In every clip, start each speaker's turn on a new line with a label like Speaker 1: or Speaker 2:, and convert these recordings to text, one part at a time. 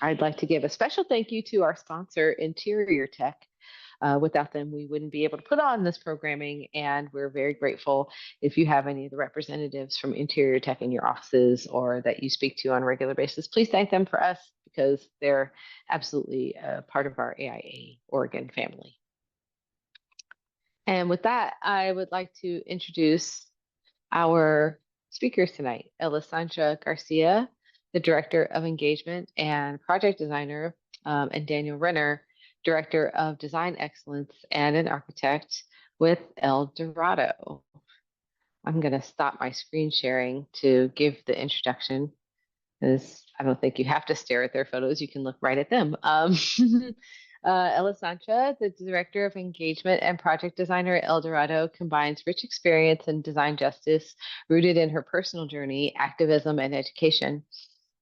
Speaker 1: I'd like to give a special thank you to our sponsor, Interior Tech. Without them, we wouldn't be able to put on this programming, and we're very grateful if you have any of the representatives from Interior Tech in your offices or that you speak to on a regular basis. Please thank them for us because they're absolutely part of our AIA Oregon family. And with that, I would like to introduce our speakers tonight, Alessandra Garcia, the Director of Engagement and Project Designer, and Daniel Renner, Director of Design Excellence and an architect with El Dorado. I'm going to stop my screen sharing to give the introduction, because I don't think you have to stare at their photos. You can look right at them. Alessandra, the Director of Engagement and Project Designer at El Dorado, combines rich experience in design justice rooted in her personal journey, activism, and education.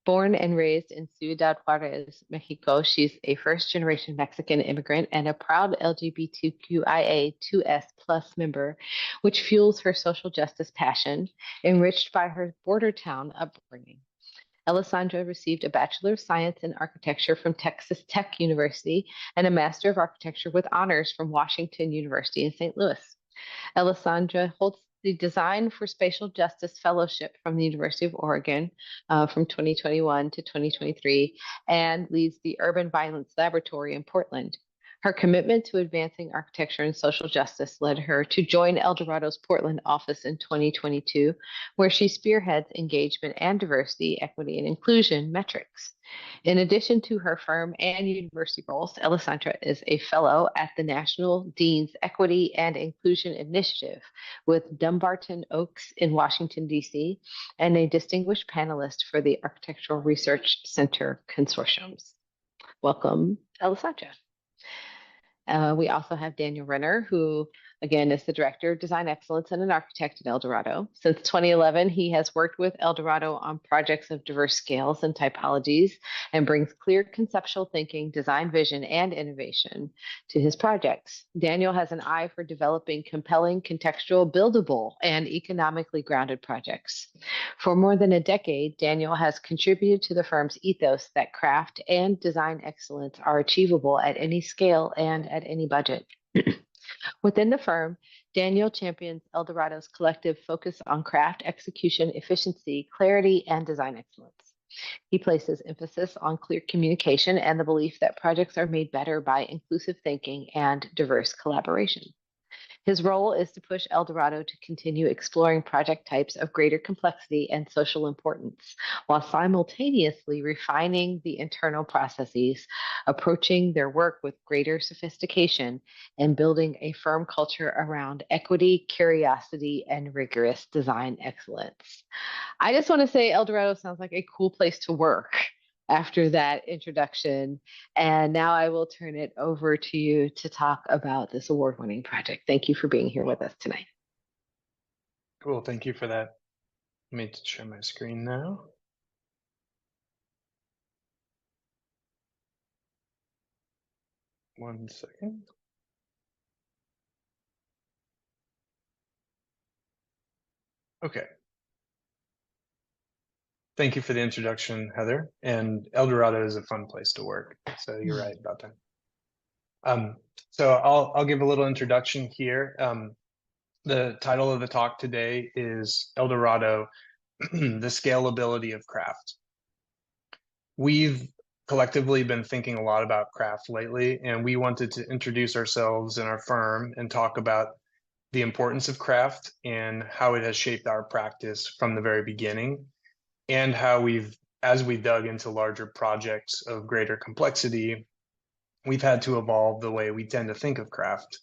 Speaker 1: Born and raised in Ciudad Juarez, Mexico, she's a first-generation Mexican immigrant and a proud LGBTQIA2S plus member, which fuels her social justice passion, enriched by her border town upbringing. Alessandra received a Bachelor of Science in Architecture from Texas Tech University and a Master of Architecture with honors from Washington University in St. Louis. Alessandra holds the Design for Spatial Justice Fellowship from the University of Oregon from 2021 to 2023 and leads the Urban Violence Laboratory in Portland. Her commitment to advancing architecture and social justice led her to join El Dorado's Portland office in 2022, where she spearheads engagement and diversity, equity, and inclusion metrics. In addition to her firm and university roles, Alessandra is a fellow at the National Dean's Equity and Inclusion Initiative with Dumbarton Oaks in Washington, D.C., and a distinguished panelist for the Architectural Research Center Consortiums. Welcome, Alessandra. We also have Daniel Renner, who, again, is the Director of Design Excellence and an architect at El Dorado. Since 2011, he has worked with El Dorado on projects of diverse scales and typologies and brings clear conceptual thinking, design vision, and innovation to his projects. Daniel has an eye for developing compelling, contextual, buildable, and economically grounded projects. For more than a decade, Daniel has contributed to the firm's ethos that craft and design excellence are achievable at any scale and at any budget. Within the firm, Daniel champions El Dorado's collective focus on craft execution, efficiency, clarity, and design excellence. He places emphasis on clear communication and the belief that projects are made better by inclusive thinking and diverse collaboration. His role is to push El Dorado to continue exploring project types of greater complexity and social importance, while simultaneously refining the internal processes, approaching their work with greater sophistication, and building a firm culture around equity, curiosity, and rigorous design excellence. I just want to say El Dorado sounds like a cool place to work after that introduction. And now I will turn it over to you to talk about this award-winning project. Thank you for being here with us tonight.
Speaker 2: Cool, thank you for that. Let me share my screen now. One second. Okay. Thank you for the introduction, Heather. And El Dorado is a fun place to work, so you're right about that. So I'll give a little introduction here. The title of the talk today is El Dorado, the Scalability of Craft. We've collectively been thinking a lot about craft lately, and we wanted to introduce ourselves and our firm and talk about the importance of craft and how it has shaped our practice from the very beginning, and how as we dug into larger projects of greater complexity, we've had to evolve the way we tend to think of craft,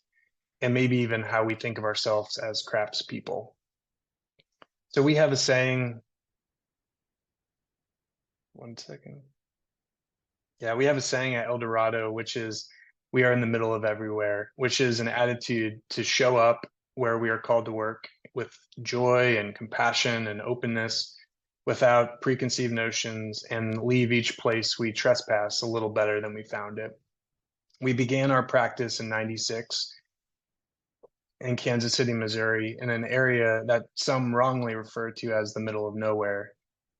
Speaker 2: and maybe even how we think of ourselves as craftspeople. So we have a saying, one second. Yeah, we have a saying at El Dorado, which is, we are in the middle of everywhere, which is an attitude to show up where we are called to work with joy and compassion and openness, without preconceived notions, and leave each place we trespass a little better than we found it. We began our practice in '96 in Kansas City, Missouri, in an area that some wrongly refer to as the middle of nowhere.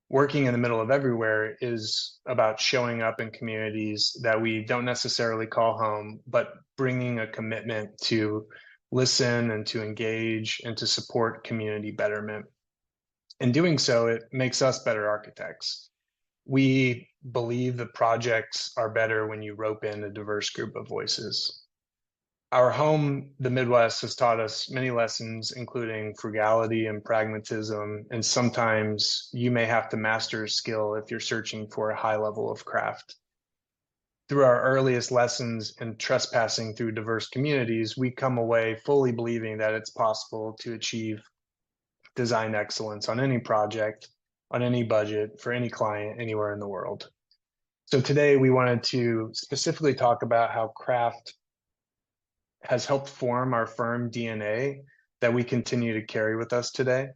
Speaker 2: Working in the middle of everywhere is about showing up in communities that we don't necessarily call home, but bringing a commitment to listen and to engage and to support community betterment. In doing so, it makes us better architects. We believe the projects are better when you rope in a diverse group of voices. Our home, the Midwest, has taught us many lessons, including frugality and pragmatism. And sometimes you may have to master a skill if you're searching for a high level of craft. Through our earliest lessons in trespassing through diverse communities, we come away fully believing that it's possible to achieve design excellence on any project, on any budget, for any client, anywhere in the world. So today we wanted to specifically talk about how craft has helped form our firm DNA that we continue to carry with us today.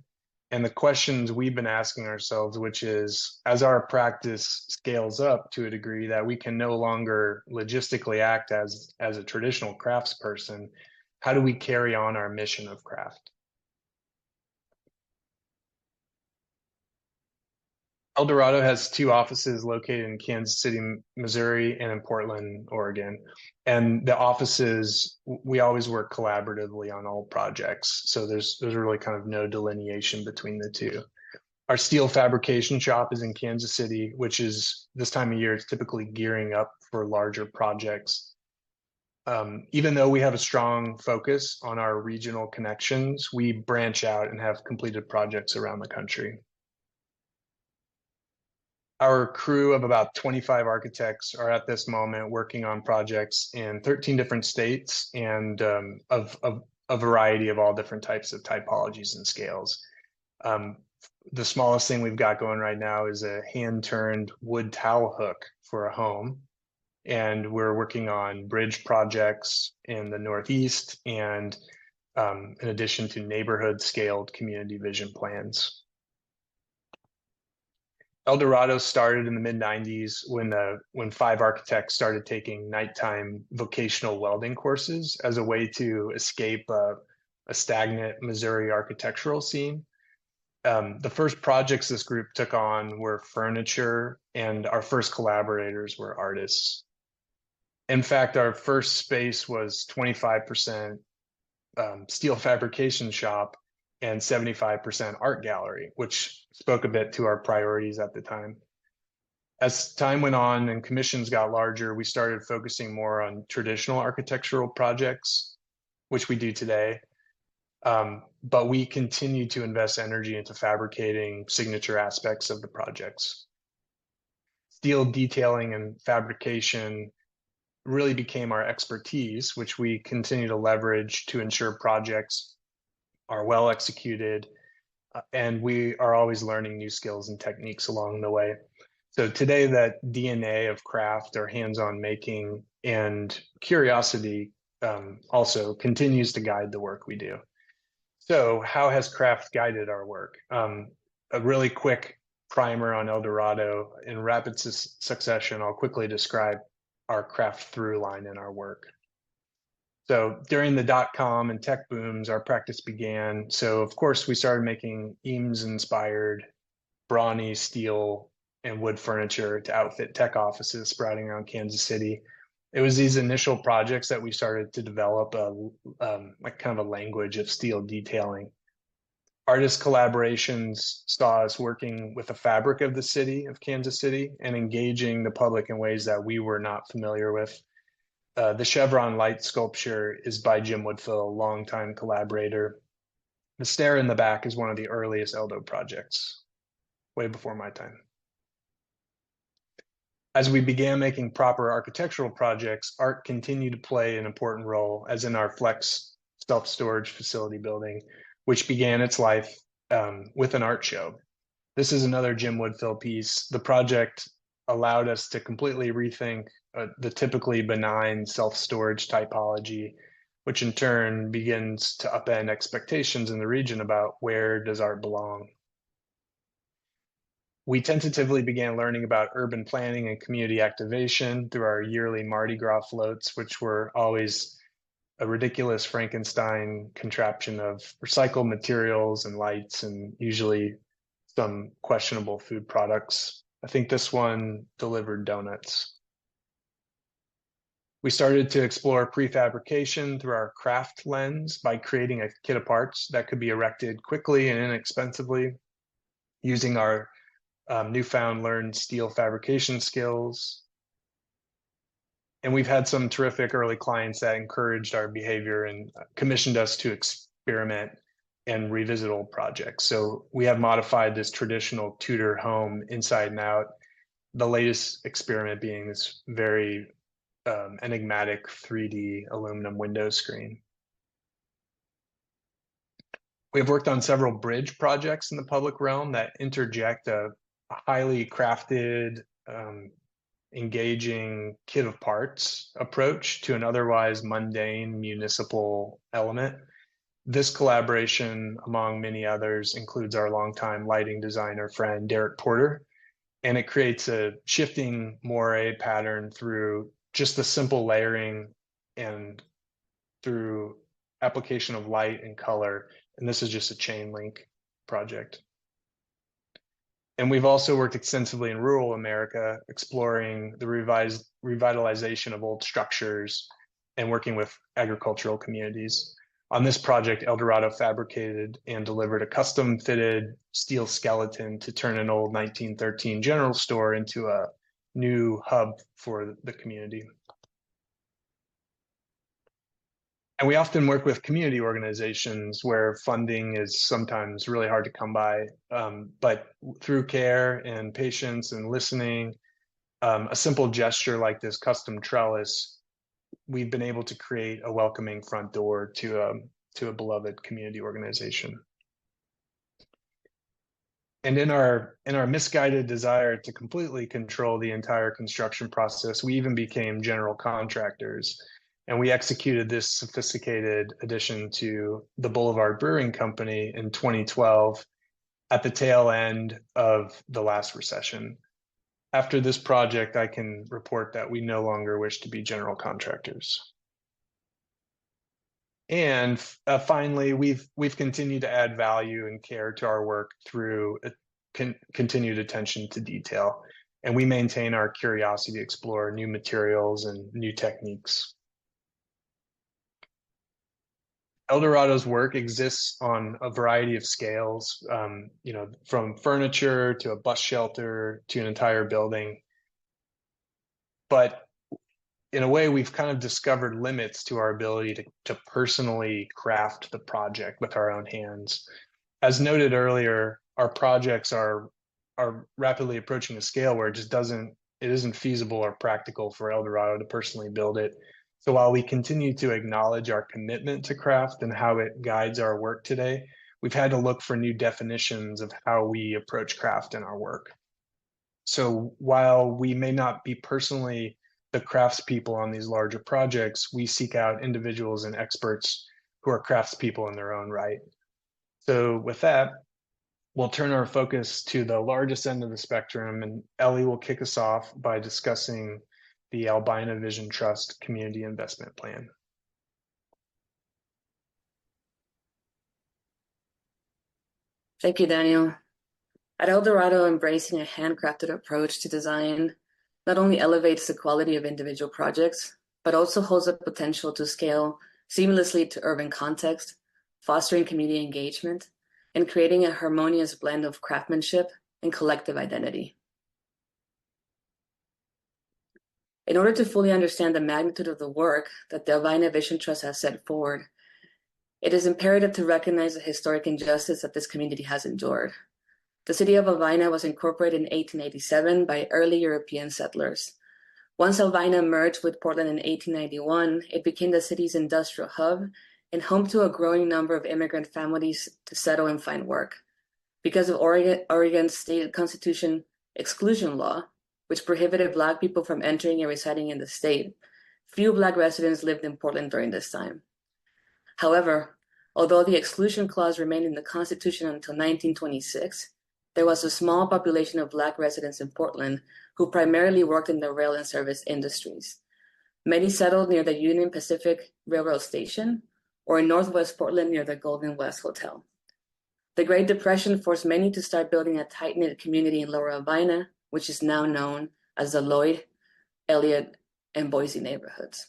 Speaker 2: And the questions we've been asking ourselves, which is, as our practice scales up to a degree that we can no longer logistically act as a traditional craftsperson, how do we carry on our mission of craft? El Dorado has two offices located in Kansas City, Missouri, and in Portland, Oregon. And the offices, we always work collaboratively on all projects. So there's really kind of no delineation between the two. Our steel fabrication shop is in Kansas City, which is this time of year, it's typically gearing up for larger projects. Even though we have a strong focus on our regional connections, we branch out and have completed projects around the country. Our crew of about 25 architects are at this moment working on projects in 13 different states and of a variety of all different types of typologies and scales. The smallest thing we've got going right now is a hand-turned wood towel hook for a home. And we're working on bridge projects in the Northeast and in addition to neighborhood scaled community vision plans. El Dorado started in the mid-90s when 5 architects started taking nighttime vocational welding courses as a way to escape a stagnant Missouri architectural scene. The first projects this group took on were furniture, and our first collaborators were artists. In fact, our first space was 25% steel fabrication shop and 75% art gallery, which spoke a bit to our priorities at the time. As time went on and commissions got larger, we started focusing more on traditional architectural projects, which we do today. But we continue to invest energy into fabricating signature aspects of the projects. Steel detailing and fabrication really became our expertise, which we continue to leverage to ensure projects are well executed, and we are always learning new skills and techniques along the way. So today, that DNA of craft, or hands-on making, and curiosity also continues to guide the work we do. So how has craft guided our work? A really quick primer on El Dorado. In rapid succession, I'll quickly describe our craft through line in our work. So during the dot-com and tech booms, our practice began. So of course, we started making Eames-inspired brawny steel and wood furniture to outfit tech offices sprouting around Kansas City. It was these initial projects that we started to develop like kind of a language of steel detailing. Artist collaborations saw us working with the fabric of the city of Kansas City and engaging the public in ways that we were not familiar with. The chevron light sculpture is by Jim Woodfill, a longtime collaborator. The stair in the back is one of the earliest LoDo projects, way before my time. As we began making proper architectural projects, art continued to play an important role, as in our Flex self-storage facility building, which began its life with an art show. This is another Jim Woodfill piece. The project allowed us to completely rethink the typically benign self-storage typology, which in turn begins to upend expectations in the region about where does art belong. We tentatively began learning about urban planning and community activation through our yearly Mardi Gras floats, which were always a ridiculous Frankenstein contraption of recycled materials and lights, and usually some questionable food products. I think this one delivered donuts. We started to explore prefabrication through our craft lens by creating a kit of parts that could be erected quickly and inexpensively using our newfound learned steel fabrication skills. And we've had some terrific early clients that encouraged our behavior and commissioned us to experiment and revisit old projects. So we have modified this traditional Tudor home inside and out. The latest experiment being this very enigmatic 3D aluminum window screen. We have worked on several bridge projects in the public realm that interject a highly crafted, engaging kit of parts approach to an otherwise mundane municipal element. This collaboration, among many others, includes our longtime lighting designer friend, Derek Porter, and it creates a shifting moire pattern through just the simple layering and through application of light and color. And this is just a chain link project. And we've also worked extensively in rural America, exploring the revitalization of old structures and working with agricultural communities. On this project, Dorado fabricated and delivered a custom fitted steel skeleton to turn an old 1913 general store into a new hub for the community. And we often work with community organizations where funding is sometimes really hard to come by. But through care and patience and listening, a simple gesture like this custom trellis, we've been able to create a welcoming front door to a beloved community organization. And in our misguided desire to completely control the entire construction process, we even became general contractors. And we executed this sophisticated addition to the Boulevard Brewing Company in 2012 at the tail end of the last recession. After this project, I can report that we no longer wish to be general contractors. And finally, we've continued to add value and care to our work through continued attention to detail. And we maintain our curiosity to explore new materials and new techniques. Dorado's work exists on a variety of scales, from furniture to a bus shelter to an entire building. But in a way, we've kind of discovered limits to our ability to personally craft the project with our own hands. As noted earlier, our projects are rapidly approaching a scale where it isn't feasible or practical for Dorado to personally build it. So while we continue to acknowledge our commitment to craft and how it guides our work today, we've had to look for new definitions of how we approach craft in our work. So while we may not be personally the craftspeople on these larger projects, we seek out individuals and experts who are craftspeople in their own right. So with that, we'll turn our focus to the largest end of the spectrum, and Ellie will kick us off by discussing the Albina Vision Trust Community Investment Plan.
Speaker 3: Thank you, Daniel. At Dorado, embracing a handcrafted approach to design not only elevates the quality of individual projects, but also holds the potential to scale seamlessly to urban context, fostering community engagement, and creating a harmonious blend of craftsmanship and collective identity. In order to fully understand the magnitude of the work that the Albina Vision Trust has set forward, it is imperative to recognize the historic injustice that this community has endured. The city of Albina was incorporated in 1887 by early European settlers. Once Albina merged with Portland in 1891, it became the city's industrial hub and home to a growing number of immigrant families to settle and find work. Because of Oregon's state constitution exclusion law, which prohibited Black people from entering and residing in the state, few Black residents lived in Portland during this time. However, although the exclusion clause remained in the Constitution until 1926, there was a small population of Black residents in Portland who primarily worked in the rail and service industries. Many settled near the Union Pacific Railroad Station or in Northwest Portland near the Golden West Hotel. The Great Depression forced many to start building a tight-knit community in Lower Albina, which is now known as the Lloyd, Elliott, and Boise neighborhoods.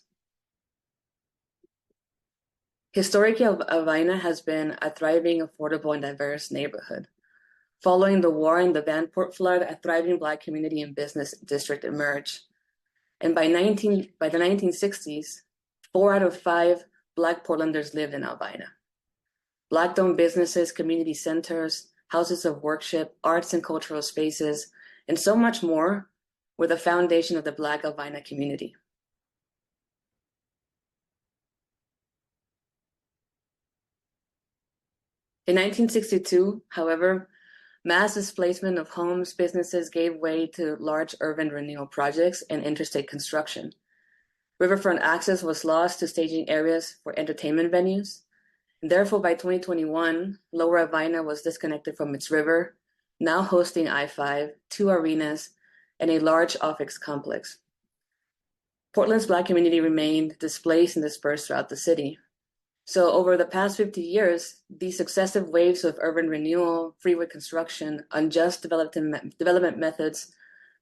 Speaker 3: Historically, Albina has been a thriving, affordable, and diverse neighborhood. Following the war and the Vanport flood, a thriving Black community and business district emerged. And by the 1960s, 4 out of 5 Black Portlanders lived in Albina. Black-owned businesses, community centers, houses of worship, arts and cultural spaces, and so much more were the foundation of the Black Albina community. In 1962, however, mass displacement of homes, businesses gave way to large urban renewal projects and interstate construction. Riverfront access was lost to staging areas for entertainment venues. And therefore, by 2021, Lower Albina was disconnected from its river, now hosting I-5, 2 arenas, and a large office complex. Portland's Black community remained displaced and dispersed throughout the city. So over the past 50 years, these successive waves of urban renewal, freeway construction, unjust development methods,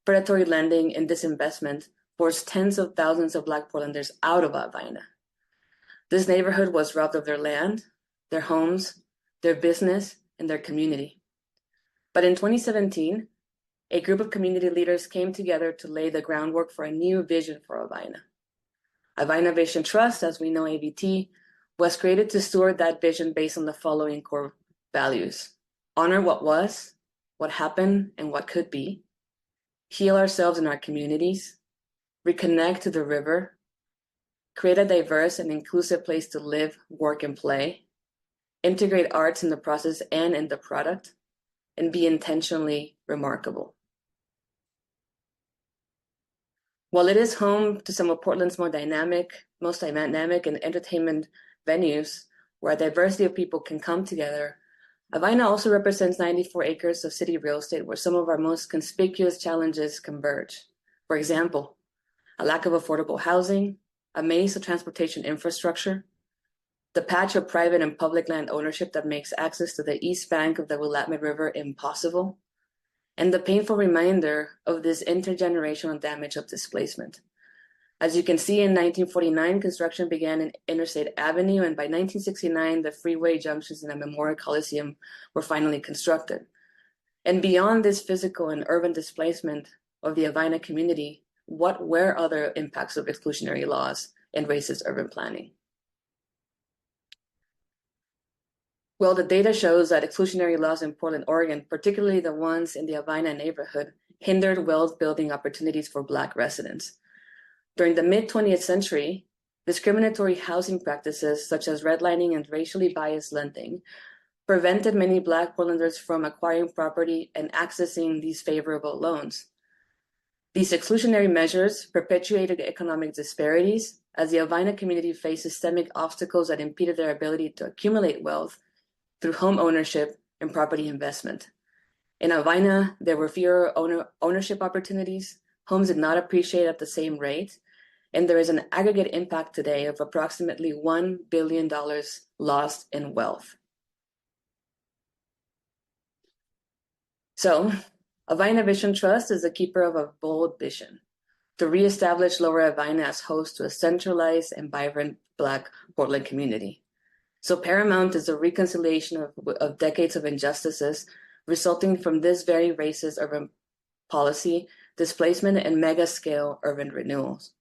Speaker 3: predatory lending, and disinvestment forced tens of thousands of Black Portlanders out of Albina. This neighborhood was robbed of their land, their homes, their business, and their community. But in 2017, a group of community leaders came together to lay the groundwork for a new vision for Albina. Albina Vision Trust, as we know AVT, was created to steward that vision based on the following core values: honor what was, what happened, and what could be, heal ourselves and our communities, reconnect to the river, create a diverse and inclusive place to live, work, and play, integrate arts in the process and in the product, and be intentionally remarkable. While it is home to some of Portland's most dynamic and entertainment venues where a diversity of people can come together, Albina also represents 94 acres of city real estate where some of our most conspicuous challenges converge. For example, a lack of affordable housing, a maze of transportation infrastructure, the patch of private and public land ownership that makes access to the east bank of the Willamette River impossible, and the painful reminder of this intergenerational damage of displacement. As you can see, in 1949, construction began in Interstate Avenue, and by 1969, the freeway junctions in the Memorial Coliseum were finally constructed. And beyond this physical and urban displacement of the Albina community, what were other impacts of exclusionary laws and racist urban planning? Well, the data shows that exclusionary laws in Portland, Oregon, particularly the ones in the Albina neighborhood, hindered wealth-building opportunities for Black residents. During the mid-20th century, discriminatory housing practices such as redlining and racially biased lending prevented many Black Portlanders from acquiring property and accessing these favorable loans. These exclusionary measures perpetuated economic disparities as the Albina community faced systemic obstacles that impeded their ability to accumulate wealth through home ownership and property investment. In Albina, there were fewer ownership opportunities, homes did not appreciate at the same rate, and there is an aggregate impact today of approximately $1 billion lost in wealth. So, Albina Vision Trust is the keeper of a bold vision to reestablish Lower Albina as host to a centralized and vibrant Black Portland community. So paramount is the reconciliation of decades of injustices resulting from this very racist urban policy, displacement, and mega-scale urban renewals.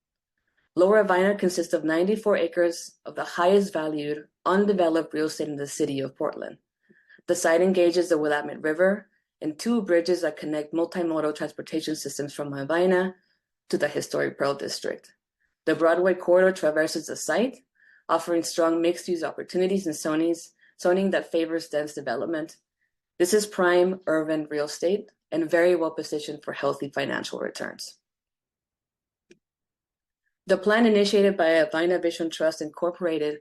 Speaker 3: Lower Albina consists of 94 acres of the highest valued, undeveloped real estate in the city of Portland. The site engages the Willamette River and 2 bridges that connect multimodal transportation systems from Albina to the historic Pearl District. The Broadway corridor traverses the site, offering strong mixed-use opportunities and zoning that favors dense development. This is prime urban real estate and very well positioned for healthy financial returns. The plan initiated by Albina Vision Trust Incorporated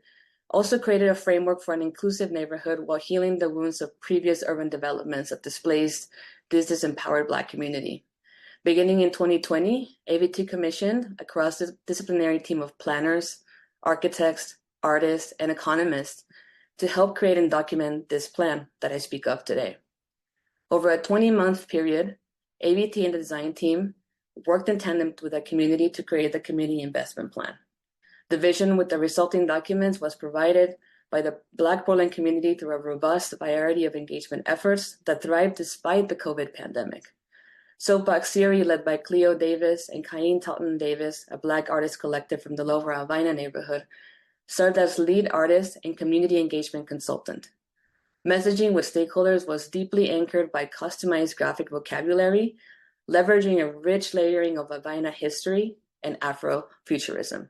Speaker 3: also created a framework for an inclusive neighborhood while healing the wounds of previous urban developments that displaced this disempowered Black community. Beginning in 2020, AVT commissioned a cross-disciplinary team of planners, architects, artists, and economists to help create and document this plan that I speak of today. Over a 20-month period, ABT and the design team worked in tandem with the community to create the community investment plan. The vision with the resulting documents was provided by the Black Portland community through a robust variety of engagement efforts that thrived despite the COVID pandemic. Soapbox Series, led by Cleo Davis and Cain Talton Davis, a Black artist collective from the Lower Albina neighborhood, served as lead artist and community engagement consultant. Messaging with stakeholders was deeply anchored by customized graphic vocabulary, leveraging a rich layering of Albina history and Afrofuturism.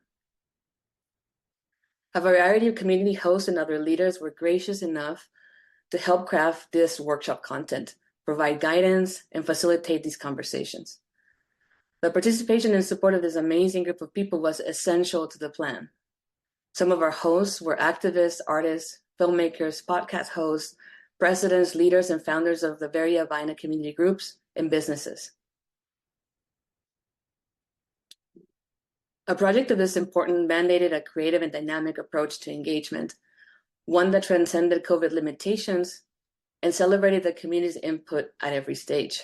Speaker 3: A variety of community hosts and other leaders were gracious enough to help craft this workshop content, provide guidance, and facilitate these conversations. The participation and support of this amazing group of people was essential to the plan. Some of our hosts were activists, artists, filmmakers, podcast hosts, presidents, leaders, and founders of the very Albina community groups and businesses. A project of this importance mandated a creative and dynamic approach to engagement, one that transcended COVID limitations and celebrated the community's input at every stage.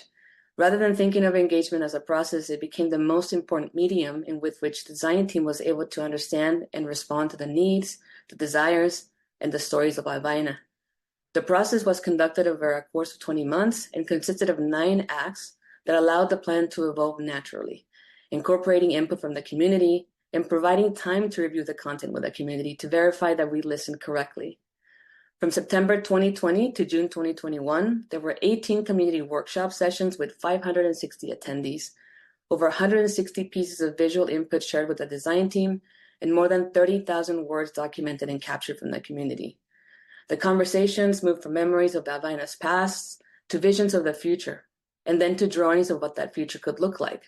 Speaker 3: Rather than thinking of engagement as a process, it became the most important medium in which the design team was able to understand and respond to the needs, the desires, and the stories of Albina. The process was conducted over a course of 20 months and consisted of 9 acts that allowed the plan to evolve naturally, incorporating input from the community and providing time to review the content with the community to verify that we listened correctly. From September 2020 to June 2021, there were 18 community workshop sessions with 560 attendees, over 160 pieces of visual input shared with the design team, and more than 30,000 words documented and captured from the community. The conversations moved from memories of Albina's past to visions of the future, and then to drawings of what that future could look like.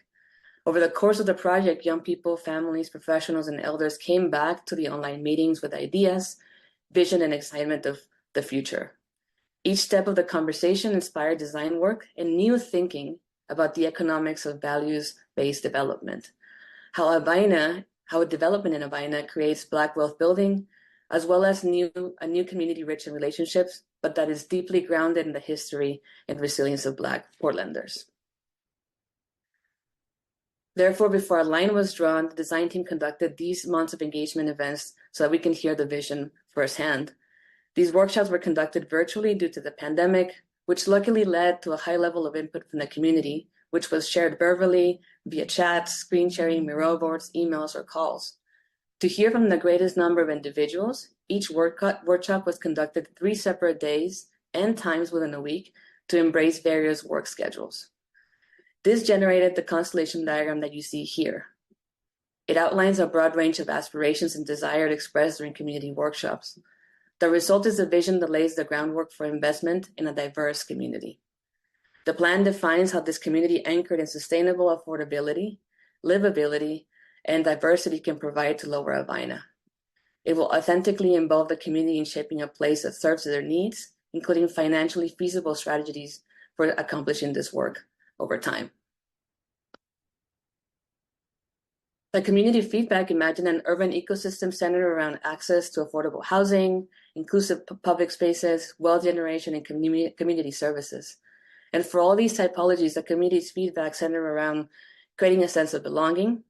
Speaker 3: Over the course of the project, young people, families, professionals, and elders came back to the online meetings with ideas, vision, and excitement of the future. Each step of the conversation inspired design work and new thinking about the economics of values-based development, how development in Albina creates Black wealth building, as well as a new community rich in relationships, but that is deeply grounded in the history and resilience of Black Portlanders. Therefore, before a line was drawn, the design team conducted these months of engagement events so that we can hear the vision firsthand. These workshops were conducted virtually due to the pandemic, which luckily led to a high level of input from the community, which was shared verbally, via chats, screen sharing, mural boards, emails, or calls. To hear from the greatest number of individuals, each workshop was conducted 3 separate days and times within a week to embrace various work schedules. This generated the constellation diagram that you see here. It outlines a broad range of aspirations and desires expressed during community workshops. The result is a vision that lays the groundwork for investment in a diverse community. The plan defines how this community anchored in sustainable affordability, livability, and diversity can provide to Lower Albina. It will authentically involve the community in shaping a place that serves their needs, including financially feasible strategies for accomplishing this work over time. The community feedback imagined an urban ecosystem centered around access to affordable housing, inclusive public spaces, wealth generation, and community services. And for all these typologies, the community's feedback centered around creating a sense of belonging,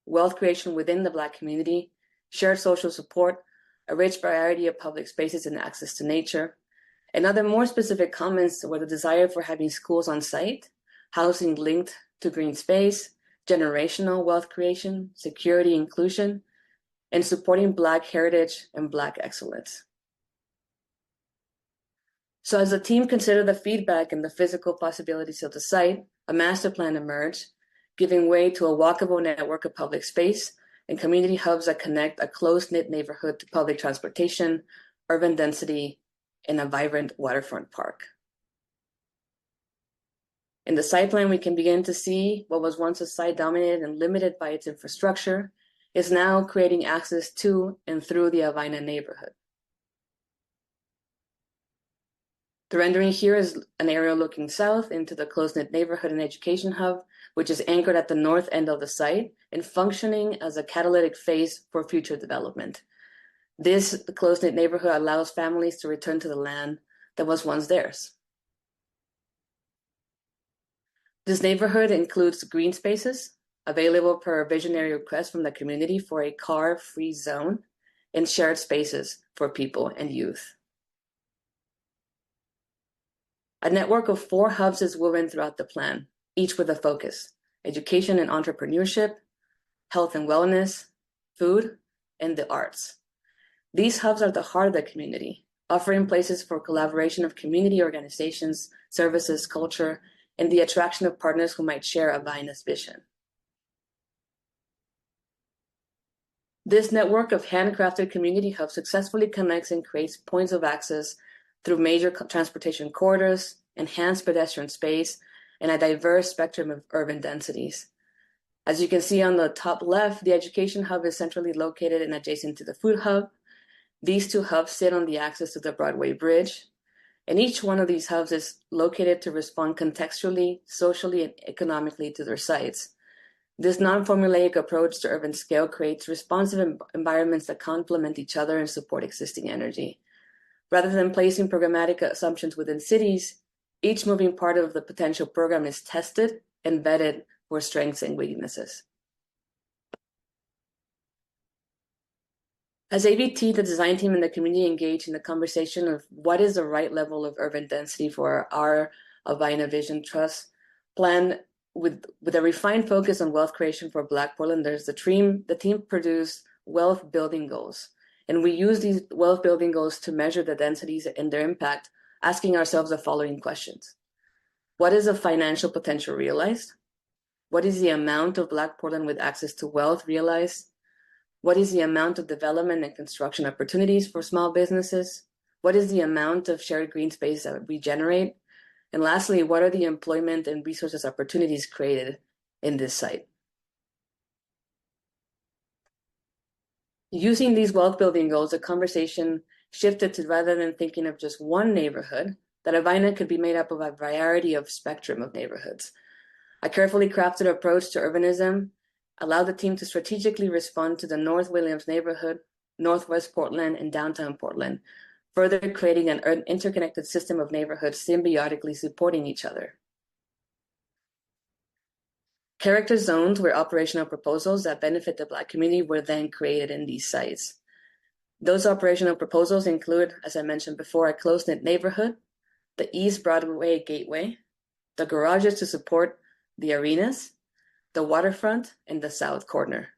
Speaker 3: wealth creation within the Black community, shared social support, a rich variety of public spaces and access to nature. And other more specific comments were the desire for having schools on site, housing linked to green space, generational wealth creation, security, inclusion, and supporting Black heritage and Black excellence. So as the team considered the feedback and the physical possibilities of the site, a master plan emerged, giving way to a walkable network of public space and community hubs that connect a close-knit neighborhood to public transportation, urban density, and a vibrant waterfront park. In the site plan, we can begin to see what was once a site dominated and limited by its infrastructure is now creating access to and through the Albina neighborhood. The rendering here is an aerial looking south into the close-knit neighborhood and education hub, which is anchored at the north end of the site and functioning as a catalytic phase for future development. This close-knit neighborhood allows families to return to the land that was once theirs. This neighborhood includes green spaces available per visionary request from the community for a car-free zone and shared spaces for people and youth. A network of 4 hubs is woven throughout the plan, each with a focus: education and entrepreneurship, health and wellness, food, and the arts. These hubs are the heart of the community, offering places for collaboration of community organizations, services, culture, and the attraction of partners who might share Avaina's vision. This network of handcrafted community hubs successfully connects and creates points of access through major transportation corridors, enhanced pedestrian space, and a diverse spectrum of urban densities. As you can see on the top left, the education hub is centrally located and adjacent to the food hub. These 2 hubs sit on the axis of the Broadway Bridge, and each one of these hubs is located to respond contextually, socially, and economically to their sites. This non-formulaic approach to urban scale creates responsive environments that complement each other and support existing energy. Rather than placing programmatic assumptions within cities, each moving part of the potential program is tested and vetted for strengths and weaknesses. As ABT, the design team and the community engage in the conversation of what is the right level of urban density for our Avaina Vision Trust plan, with a refined focus on wealth creation for Black Portlanders, the team produced wealth building goals. And we use these wealth building goals to measure the densities and their impact, asking ourselves the following questions. What is the financial potential realized? What is the amount of Black Portland with access to wealth realized? What is the amount of development and construction opportunities for small businesses? What is the amount of shared green space that we generate? And lastly, what are the employment and resources opportunities created in this site? Using these wealth building goals, the conversation shifted to, rather than thinking of just one neighborhood, that Avaina could be made up of a variety of spectrum of neighborhoods. A carefully crafted approach to urbanism allowed the team to strategically respond to the North Williams neighborhood, Northwest Portland, and downtown Portland, further creating an interconnected system of neighborhoods symbiotically supporting each other. Character zones were operational proposals that benefit the Black community were then created in these sites. Those operational proposals include, as I mentioned before, a close-knit neighborhood, the East Broadway Gateway, the garages to support the arenas, the waterfront, and the South Corner.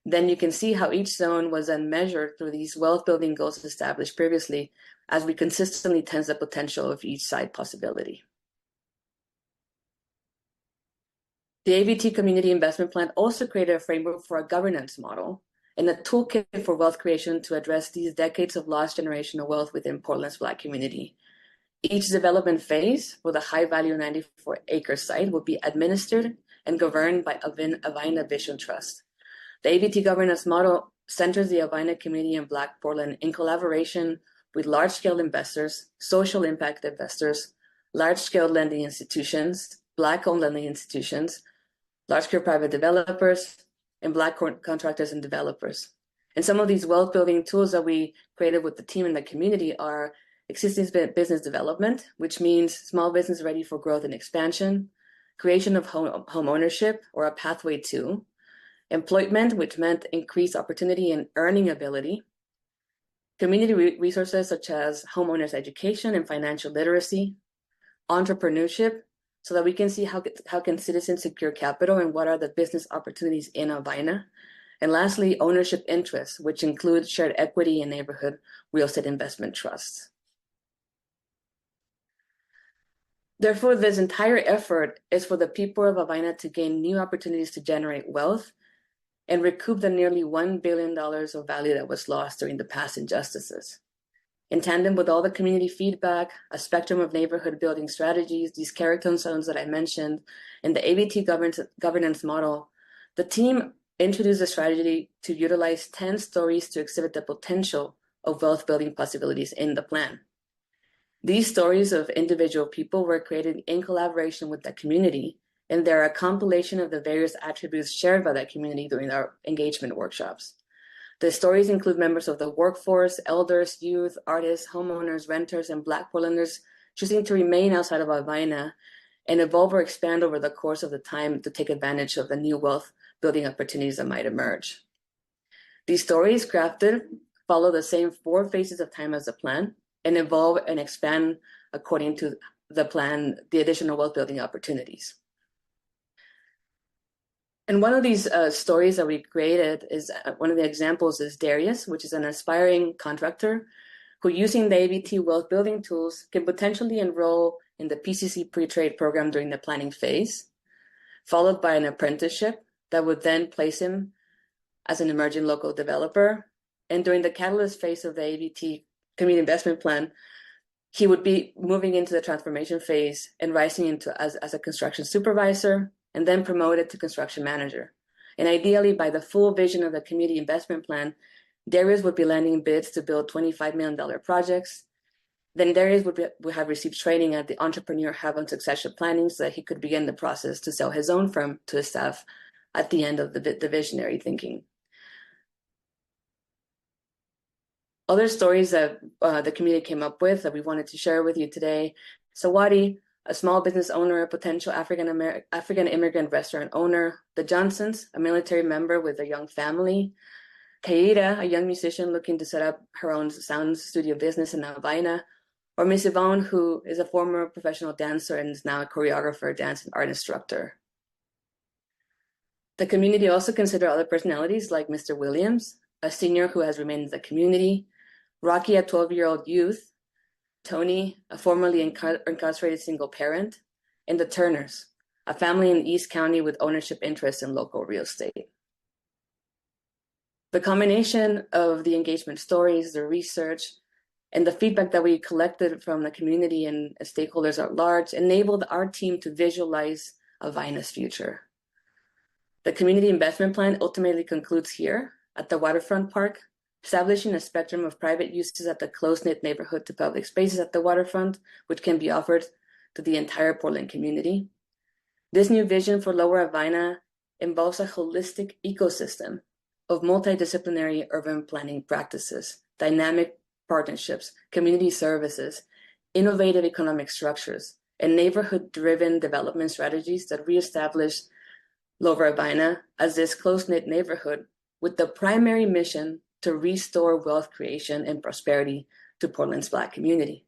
Speaker 3: Then you can see how each zone was then measured through these wealth building goals established previously, as we consistently test the potential of each site possibility. The ABT Community Investment Plan also created a framework for a governance model and a toolkit for wealth creation to address these decades of lost generational wealth within Portland's Black community. Each development phase for the high-value 94-acre site will be administered and governed by Avaina Vision Trust. The ABT governance model centers the Avaina community in Black Portland in collaboration with large-scale investors, social impact investors, large-scale lending institutions, Black-owned lending institutions, large-scale private developers, and Black contractors and developers. And some of these wealth-building tools that we created with the team and the community are existing business development, which means small business ready for growth and expansion, creation of home ownership or a pathway to, employment, which meant increased opportunity and earning ability, community resources such as homeowners education and financial literacy, entrepreneurship, so that we can see how can citizens secure capital and what are the business opportunities in Avaina. And lastly, ownership interests, which include shared equity and neighborhood real estate investment trusts. Therefore, this entire effort is for the people of Avaina to gain new opportunities to generate wealth and recoup the nearly $1 billion of value that was lost during the past injustices. In tandem with all the community feedback, a spectrum of neighborhood building strategies, these character zones that I mentioned, and the ABT governance model, the team introduced a strategy to utilize 10 stories to exhibit the potential of wealth building possibilities in the plan. These stories of individual people were created in collaboration with the community, and they're a compilation of the various attributes shared by that community during our engagement workshops. The stories include members of the workforce, elders, youth, artists, homeowners, renters, and Black Portlanders choosing to remain outside of Albina and evolve or expand over the course of the time to take advantage of the new wealth building opportunities that might emerge. These stories, crafted, follow the same 4 phases of time as the plan and evolve and expand according to the plan, the additional wealth building opportunities. And one of these stories that we created is one of the examples is Darius, which is an aspiring contractor who, using the ABT wealth building tools, can potentially enroll in the PCC pre-trade program during the planning phase, followed by an apprenticeship that would then place him as an emerging local developer. And during the catalyst phase of the ABT community investment plan, he would be moving into the transformation phase and rising into as a construction supervisor, and then promoted to construction manager. And ideally, by the full vision of the community investment plan, Darius would be landing bids to build $25 million projects. Then Darius would have received training at the Entrepreneur Hub on succession planning so that he could begin the process to sell his own firm to his staff at the end of the visionary thinking. Other stories that the community came up with that we wanted to share with you today. Sawadi, a small business owner, a potential African immigrant restaurant owner. The Johnsons, a military member with a young family. Kaida, a young musician looking to set up her own sound studio business in Albina. Or Miss Yvonne, who is a former professional dancer and is now a choreographer, dance, and art instructor. The community also considered other personalities like Mr. Williams, a senior who has remained in the community. Rocky, a 12-year-old youth. Tony, a formerly incarcerated single parent, and the Turners, a family in East County with ownership interests in local real estate. The combination of the engagement stories, the research, and the feedback that we collected from the community and stakeholders at large enabled our team to visualize Albina's future. The community investment plan ultimately concludes here at the waterfront park, establishing a spectrum of private uses at the close-knit neighborhood to public spaces at the waterfront, which can be offered to the entire Portland community. This new vision for Lower Albina involves a holistic ecosystem of multidisciplinary urban planning practices, dynamic partnerships, community services, innovative economic structures, and neighborhood-driven development strategies that reestablish Lower Albina as this close-knit neighborhood with the primary mission to restore wealth creation and prosperity to Portland's Black community.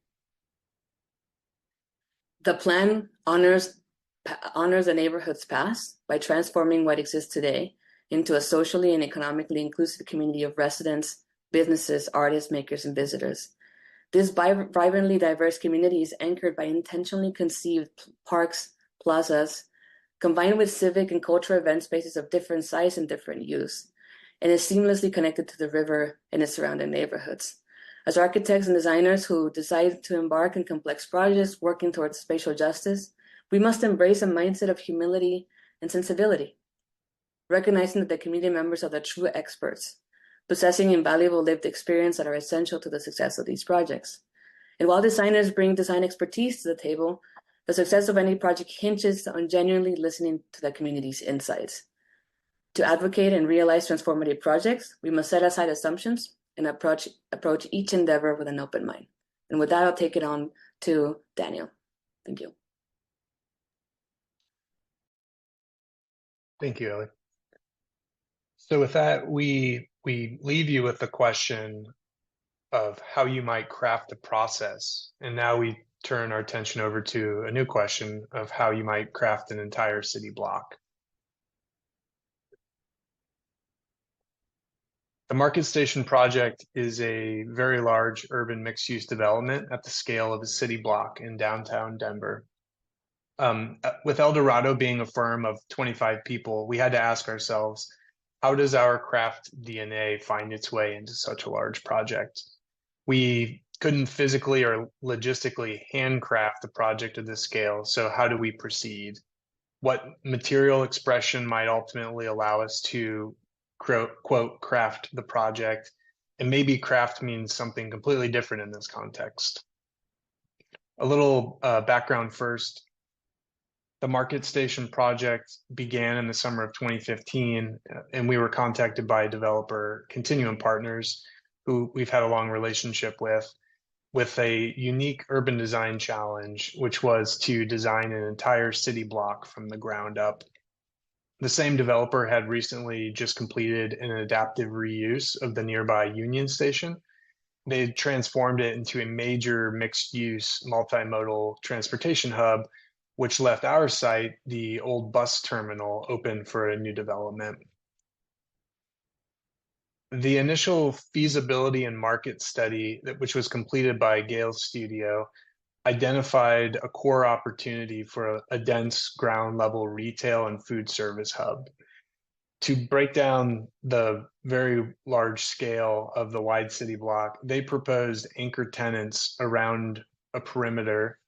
Speaker 3: The plan honors the neighborhood's past by transforming what exists today into a socially and economically inclusive community of residents, businesses, artists, makers, and visitors. This vibrantly diverse community is anchored by intentionally conceived parks, plazas, combined with civic and cultural event spaces of different size and different use, and is seamlessly connected to the river and its surrounding neighborhoods. As architects and designers who decide to embark on complex projects working towards spatial justice, we must embrace a mindset of humility and sensibility, recognizing that the community members are the true experts, possessing invaluable lived experience that are essential to the success of these projects. And while designers bring design expertise to the table, the success of any project hinges on genuinely listening to the community's insights. To advocate and realize transformative projects, we must set aside assumptions and approach each endeavor with an open mind. And with that, I'll take it on to Daniel. Thank you.
Speaker 2: Thank you, Ellie. So with that, we leave you with the question of how you might craft the process. And now we turn our attention over to a new question of how you might craft an entire city block. The Market Station project is a very large urban mixed-use development at the scale of a city block in downtown Denver. With Dorado being a firm of 25 people, we had to ask ourselves, how does our craft DNA find its way into such a large project? We couldn't physically or logistically handcraft a project of this scale, so how do we proceed? What material expression might ultimately allow us to quote, craft the project? And maybe craft means something completely different in this context. A little background first. The Market Station project began in the summer of 2015, and we were contacted by developer Continuum Partners, who we've had a long relationship with a unique urban design challenge, which was to design an entire city block from the ground up. The same developer had recently just completed an adaptive reuse of the nearby Union Station. They transformed it into a major mixed-use multimodal transportation hub, which left our site, the old bus terminal, open for a new development. The initial feasibility and market study, which was completed by Gale's studio, identified a core opportunity for a dense ground level retail and food service hub. To break down the very large scale of the wide city block, they proposed anchor tenants around a perimeter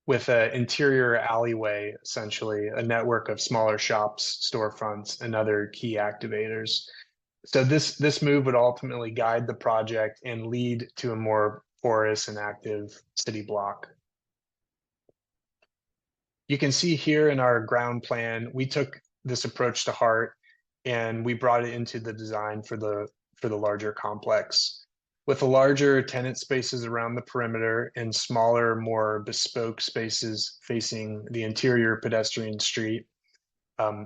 Speaker 2: with an interior alleyway, essentially, a network of smaller shops, storefronts, and other key activators. So this move would ultimately guide the project and lead to a more porous and active city block. You can see here in our ground plan, we took this approach to heart and we brought it into the design for the larger complex. With the larger tenant spaces around the perimeter and smaller, more bespoke spaces facing the interior pedestrian street,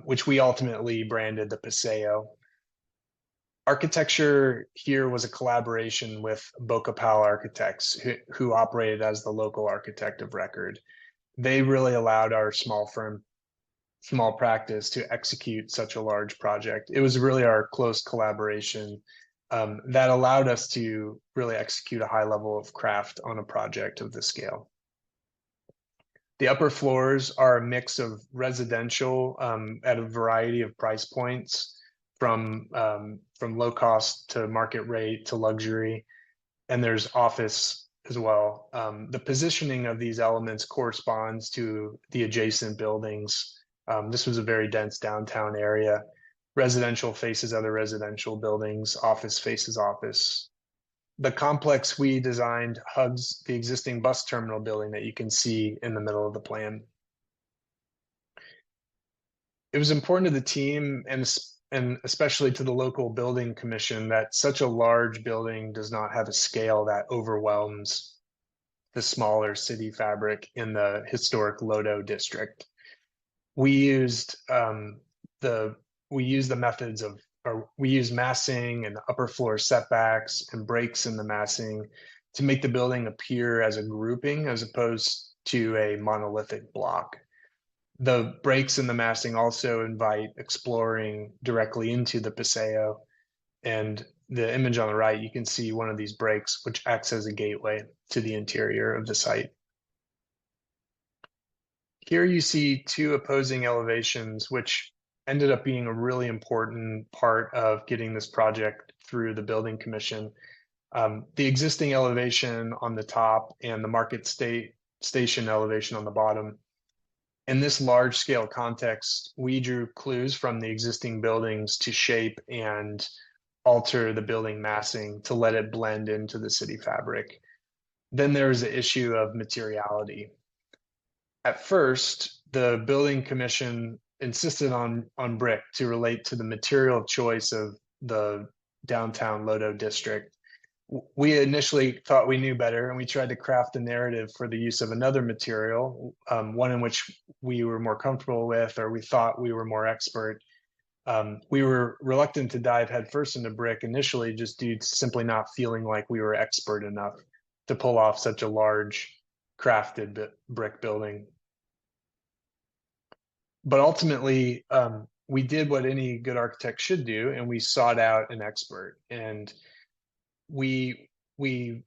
Speaker 2: which we ultimately branded the Paseo. Architecture here was a collaboration with Bocapal Architects, who operated as the local architect of record. They really allowed our small practice to execute such a large project. It was really our close collaboration that allowed us to really execute a high level of craft on a project of this scale. The upper floors are a mix of residential at a variety of price points, from low cost to market rate to luxury, and there's office as well. The positioning of these elements corresponds to the adjacent buildings. This was a very dense downtown area. Residential faces other residential buildings, office faces office. The complex we designed hugs the existing bus terminal building that you can see in the middle of the plan. It was important to the team and especially to the local building commission that such a large building does not have a scale that overwhelms the smaller city fabric in the historic LoDo district. We used we used massing and upper floor setbacks and breaks in the massing to make the building appear as a grouping as opposed to a monolithic block. The breaks in the massing also invite exploring directly into the Paseo. And the image on the right, you can see one of these breaks, which acts as a gateway to the interior of the site. Here you see two opposing elevations, which ended up being a really important part of getting this project through the building commission. The existing elevation on the top and the Market Station elevation on the bottom. In this large scale context, we drew clues from the existing buildings to shape and alter the building massing to let it blend into the city fabric. Then there's the issue of materiality. At first, the building commission insisted on brick to relate to the material choice of the downtown LoDo district. We initially thought we knew better, and we tried to craft a narrative for the use of another material, one in which we were more comfortable with, or we thought we were more expert. We were reluctant to dive headfirst into brick initially, just due to simply not feeling like we were expert enough to pull off such a large crafted brick building. But ultimately, we did what any good architect should do, and we sought out an expert. And we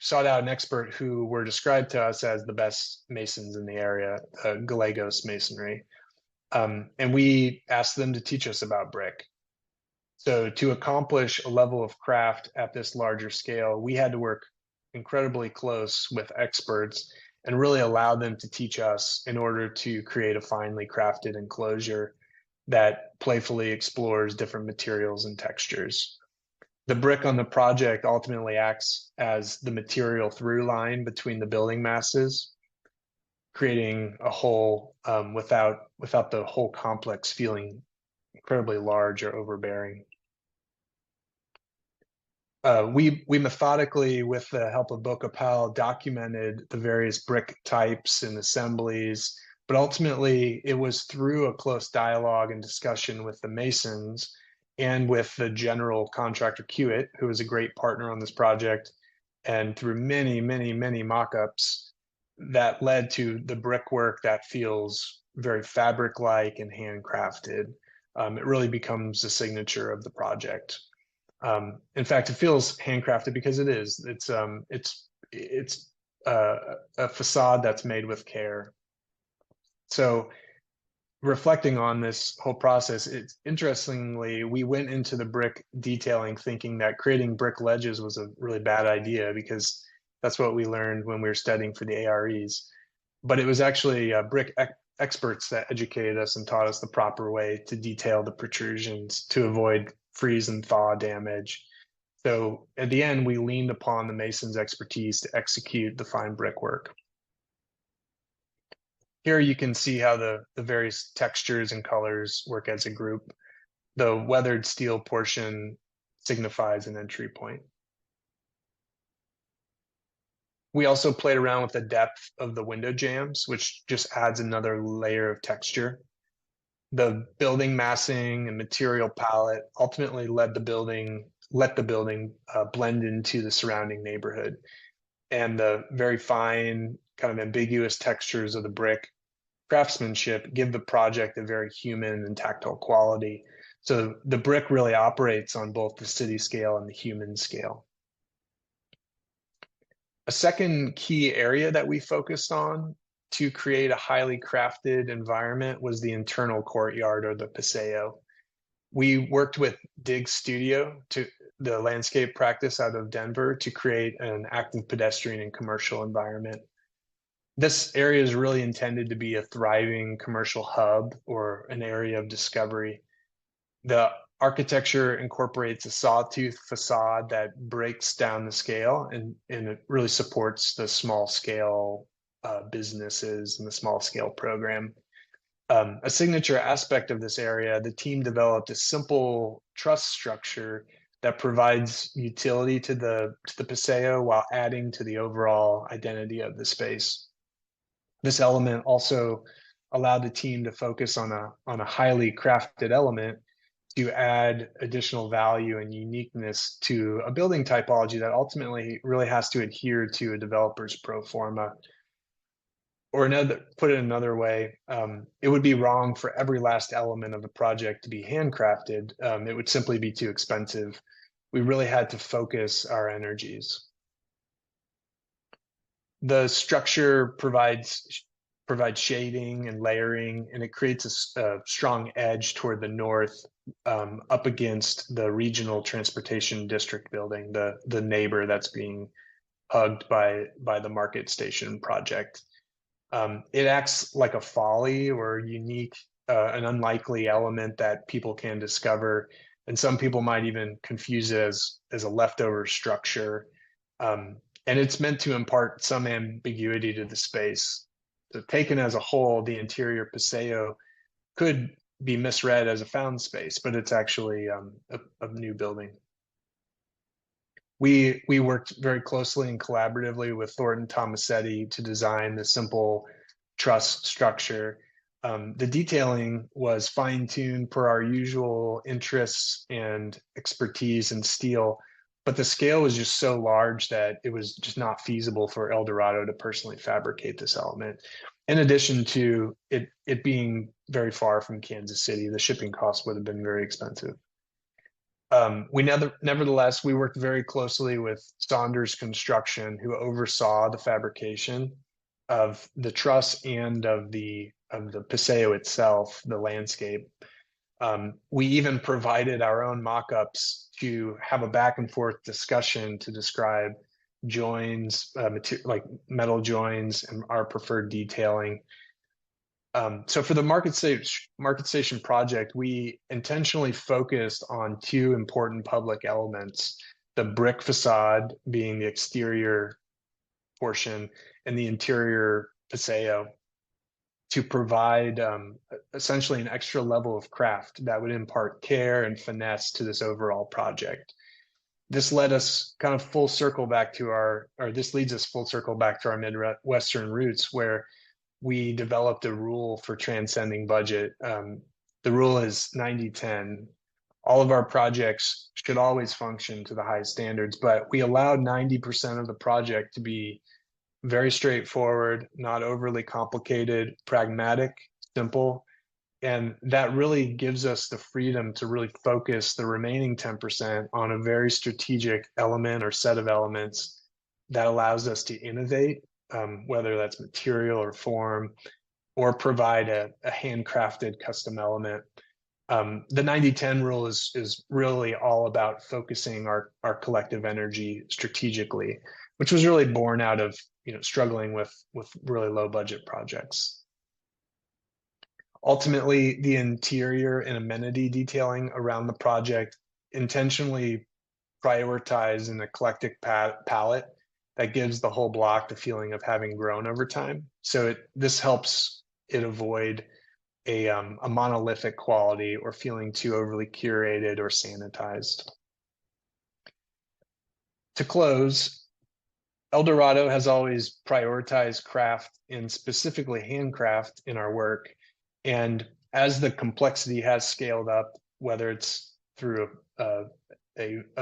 Speaker 2: sought out an expert who were described to us as the best masons in the area, Gallegos Masonry. And we asked them to teach us about brick. So to accomplish a level of craft at this larger scale, we had to work incredibly close with experts and really allow them to teach us in order to create a finely crafted enclosure that playfully explores different materials and textures. The brick on the project ultimately acts as the material through line between the building masses, creating a whole without the whole complex feeling incredibly large or overbearing. We methodically, with the help of Bocapel, documented the various brick types and assemblies, but ultimately it was through a close dialogue and discussion with the masons and with the general contractor Hewitt, who was a great partner on this project, and through many, many, many mock-ups that led to the brickwork that feels very fabric-like and handcrafted. It really becomes the signature of the project. In fact, it feels handcrafted because it is. It's a facade that's made with care. So reflecting on this whole process, it's interestingly, we went into the brick detailing thinking that creating brick ledges was a really bad idea because that's what we learned when we were studying for the AREs. But it was actually brick experts that educated us and taught us the proper way to detail the protrusions to avoid freeze and thaw damage. So at the end, we leaned upon the mason's expertise to execute the fine brickwork. Here you can see how the various textures and colors work as a group. The weathered steel portion signifies an entry point. We also played around with the depth of the window jambs, which just adds another layer of texture. The building massing and material palette ultimately let the building blend into the surrounding neighborhood. And the very fine, kind of ambiguous textures of the brick craftsmanship give the project a very human and tactile quality. So the brick really operates on both the city scale and the human scale. A second key area that we focused on to create a highly crafted environment was the internal courtyard, or the paseo. We worked with Dig Studio, the landscape practice out of Denver, to create an active pedestrian and commercial environment. This area is really intended to be a thriving commercial hub or an area of discovery. The architecture incorporates a sawtooth facade that breaks down the scale, and it really supports the small scale businesses and the small scale program. A signature aspect of this area, the team developed a simple truss structure that provides utility to the paseo while adding to the overall identity of the space. This element also allowed the team to focus on a highly crafted element to add additional value and uniqueness to a building typology that ultimately really has to adhere to a developer's pro forma. Or put it another way, it would be wrong for every last element of the project to be handcrafted. It would simply be too expensive. We really had to focus our energies. The structure provides shading and layering, and it creates a strong edge toward the north, up against the regional transportation district building, the neighbor that's being hugged by the market station project. It acts like a folly or unique, an unlikely element that people can discover, and some people might even confuse it as a leftover structure. And it's meant to impart some ambiguity to the space. So taken as a whole, the interior paseo could be misread as a found space, but it's actually a new building. We worked very closely and collaboratively with Thornton Tomasetti to design the simple truss structure. The detailing was fine-tuned per our usual interests and expertise in steel, but the scale was just so large that it was just not feasible for El Dorado to personally fabricate this element. In addition to it being very far from Kansas City, the shipping costs would have been very expensive. Nevertheless, we worked very closely with Saunders Construction, who oversaw the fabrication of the truss and of the paseo itself, the landscape. We even provided our own mock-ups to have a back and forth discussion to describe joins, like metal joins, and our preferred detailing. So for the Market Station project, we intentionally focused on two important public elements: the brick facade being the exterior portion and the interior paseo. to provide essentially an extra level of craft that would impart care and finesse to this overall project. This led us kind of full circle back to this leads us full circle back to our Midwestern roots, where we developed a rule for transcending budget. The rule is 90-10. All of our projects should always function to the highest standards, but we allowed 90% of the project to be very straightforward, not overly complicated, pragmatic, simple. And that really gives us the freedom to really focus the remaining 10% on a very strategic element or set of elements that allows us to innovate, whether that's material or form, or provide a handcrafted custom element. The 90-10 rule is really all about focusing our collective energy strategically, which was really born out of struggling with really low budget projects. Ultimately, the interior and amenity detailing around the project intentionally prioritize an eclectic palette that gives the whole block the feeling of having grown over time. So this helps it avoid a monolithic quality or feeling too overly curated or sanitized. To close, El Dorado has always prioritized craft and specifically handcraft in our work. And as the complexity has scaled up, whether it's through a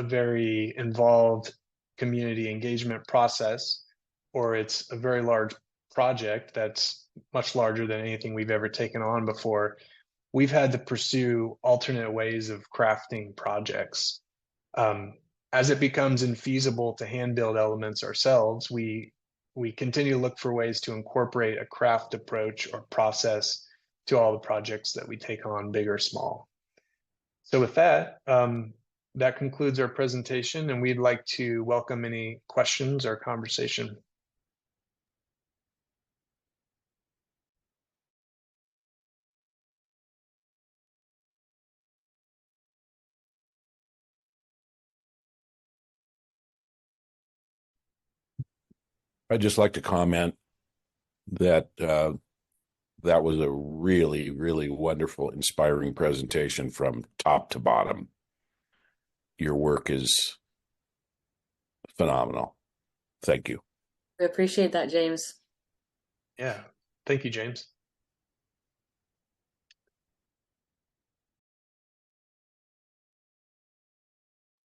Speaker 2: very involved community engagement process, or it's a very large project that's much larger than anything we've ever taken on before, we've had to pursue alternate ways of crafting projects. As it becomes infeasible to hand build elements ourselves, we continue to look for ways to incorporate a craft approach or process to all the projects that we take on, big or small. So with that, that concludes our presentation, and we'd like to welcome any questions or conversation.
Speaker 4: I'd just like to comment that that was a really, really wonderful, inspiring presentation from top to bottom. Your work is phenomenal. Thank you.
Speaker 3: We appreciate that, James.
Speaker 2: Yeah, thank you, James.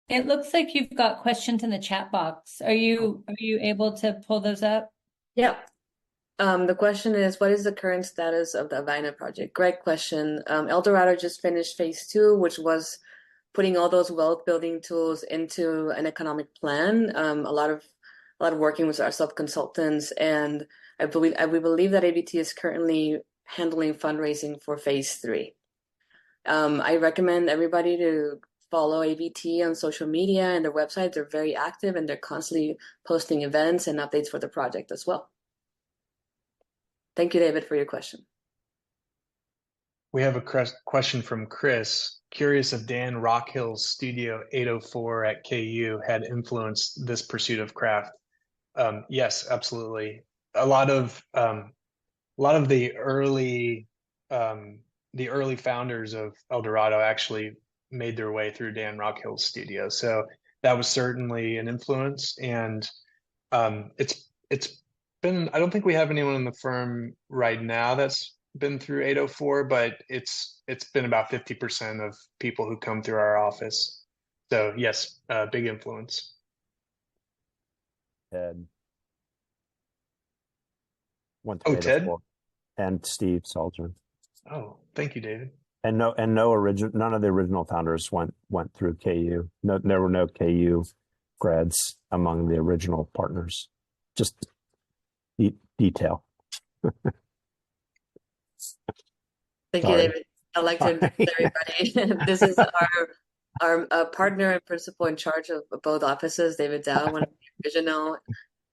Speaker 5: It looks like you've got questions in the chat box. Are you able to pull those up?
Speaker 3: Yeah. The question is, what is the current status of the AIA project? Great question. El Dorado just finished phase 2, which was putting all those wealth building tools into an economic plan. A lot of working with our sub-consultants, and we believe that ABT is currently handling fundraising for phase 3. I recommend everybody to follow ABT on social media and their website. They're very active and they're constantly posting events and updates for the project as well. Thank you, David, for your question.
Speaker 2: We have a question from Chris. Curious if Dan Rockhill's Studio 804 at KU had influenced this pursuit of craft. Yes, absolutely. A lot of the early founders of El Dorado actually made their way through Dan Rockhill's studio, so that was certainly an influence. And it's been, I don't think we have anyone in the firm right now that's been through 804, but it's been about 50% of people who come through our office. So yes, big influence.
Speaker 6: Ted.
Speaker 2: Ted?
Speaker 6: And Steve Salter.
Speaker 2: Oh, thank you, David.
Speaker 6: And none of the original founders went through KU. No, there were no KU grads among the original partners. Just detail.
Speaker 3: Thank you, David. I'd like to introduce everybody. This is our partner and principal in charge of both offices, David Dow, one of the original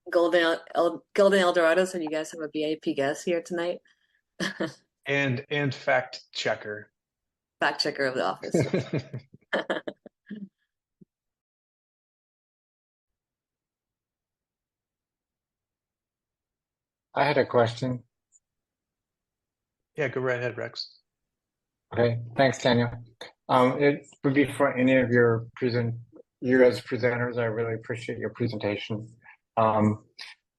Speaker 3: Golden El Dorado. So you guys have a VIP guest here tonight.
Speaker 2: and fact checker.
Speaker 3: Fact checker of the office.
Speaker 7: I had a question.
Speaker 2: Yeah, go right ahead, Rex.
Speaker 7: Okay, thanks, Daniel. It would be for any of you as presenters. I really appreciate your presentation.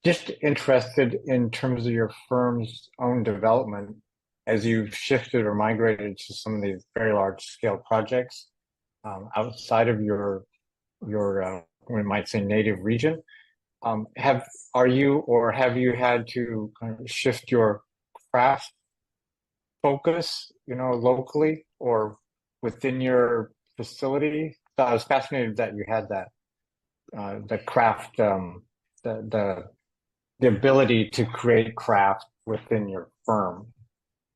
Speaker 7: Just interested in terms of your firm's own development as you've shifted or migrated to some of these very large scale projects outside of your we might say native region. Have you had to kind of shift your craft focus, locally or within your facility? So I was fascinated that you had that, the craft, the ability to create craft within your firm.